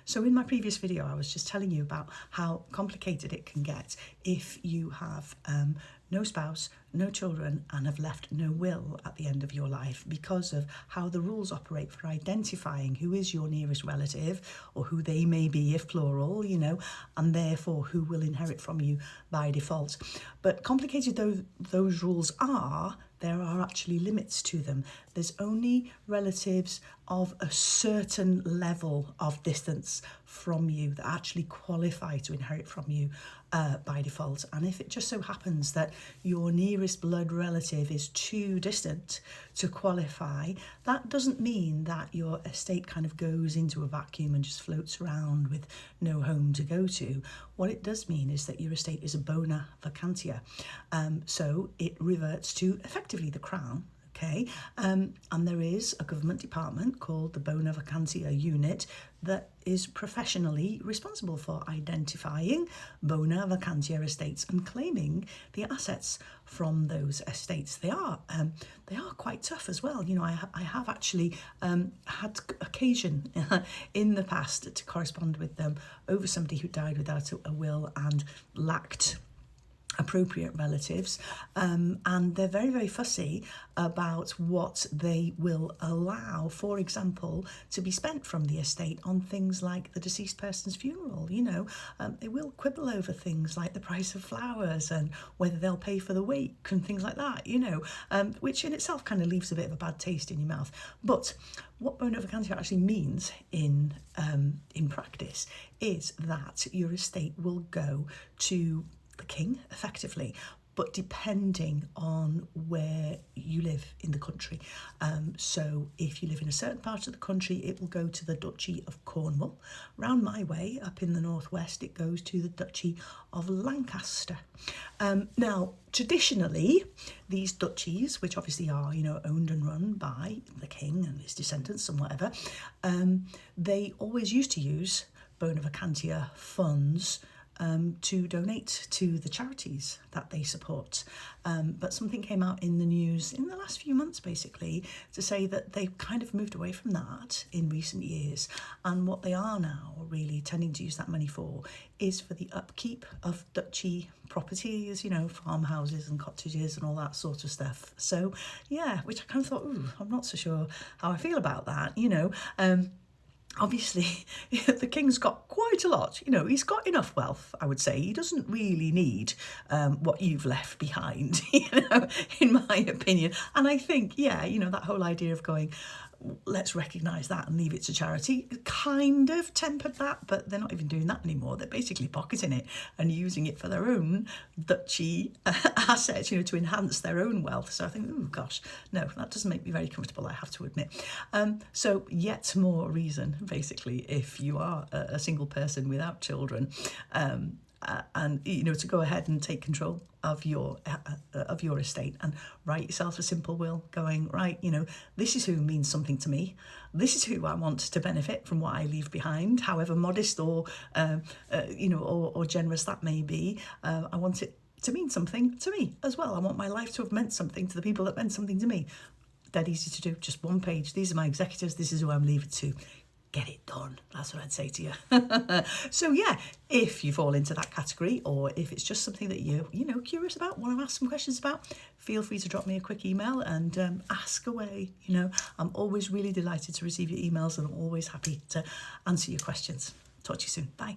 So in my previous video, I was just telling you about how complicated it can get if you have no spouse, no children, and have left no will at the end of your life because of how the rules operate for identifying who is your nearest relative, or who they may be if plural, and therefore who will inherit from you by default. But complicated though those rules are, there are actually limits to them. There's only relatives of a certain level of distance from you that actually qualify to inherit from you by default. And if it just so happens that your nearest blood relative is too distant to qualify, that doesn't mean that your estate kind of goes into a vacuum and just floats around with no home to go to. What it does mean is that your estate is a Bona Vacantia. So it reverts to effectively the Crown. Okay, and there is a government department called the Bona Vacantia unit that is professionally responsible for identifying Bona Vacantia estates and claiming the assets from those estates. They are quite tough as well. I have actually had occasion in the past to correspond with them over somebody who died without a will and lacked appropriate relatives, and they're very, very fussy about what they will allow, for example, to be spent from the estate on things like the deceased person's funeral. They will quibble over things like the price of flowers and whether they'll pay for the wake and things like that, which in itself kind of leaves a bit of a bad taste in your mouth. But what Bona Vacantia actually means in practice is that your estate will go to the king, effectively, but depending on where you live in the country. So if you live in a certain part of the country, it will go to the Duchy of Cornwall. Round my way, up in the northwest, it goes to the Duchy of Lancaster. Now, traditionally, these duchies, which obviously are, owned and run by the king and his descendants and whatever, they always used to use Bona Vacantia funds to donate to the charities that they support. But something came out in the news in the last few months, basically, to say that they've kind of moved away from that in recent years. And what they are now really tending to use that money for is for the upkeep of duchy properties, farmhouses and cottages and all that sort of stuff. So, yeah, which I kind of thought, I'm not so sure how I feel about that, Obviously, the king's got quite a lot. He's got enough wealth, I would say. He doesn't really need what you've left behind, in my opinion. And I think, that whole idea of going, let's recognise that and leave it to charity, kind of tempered that, but they're not even doing that anymore. They're basically pocketing it and using it for their own duchy assets, to enhance their own wealth. So I think, oh gosh, no, that doesn't make me very comfortable, I have to admit. So yet more reason, basically, if you are a single person without children, and to go ahead and take control of your estate and write yourself a simple will going, right, this is who means something to me, this is who I want to benefit from what I leave behind, however modest or generous that may be. I want it to mean something to me as well. I want my life to have meant something to the people that meant something to me. Dead easy to do, just one page. These are my executors, this is who I'm leaving to. Get it done. That's what I'd say to you. So yeah, if you fall into that category, or if it's just something that you're curious about, want to ask some questions about, feel free to drop me a quick email and ask away. I'm always really delighted to receive your emails, and I'm always happy to answer your questions. Talk to you soon. Bye.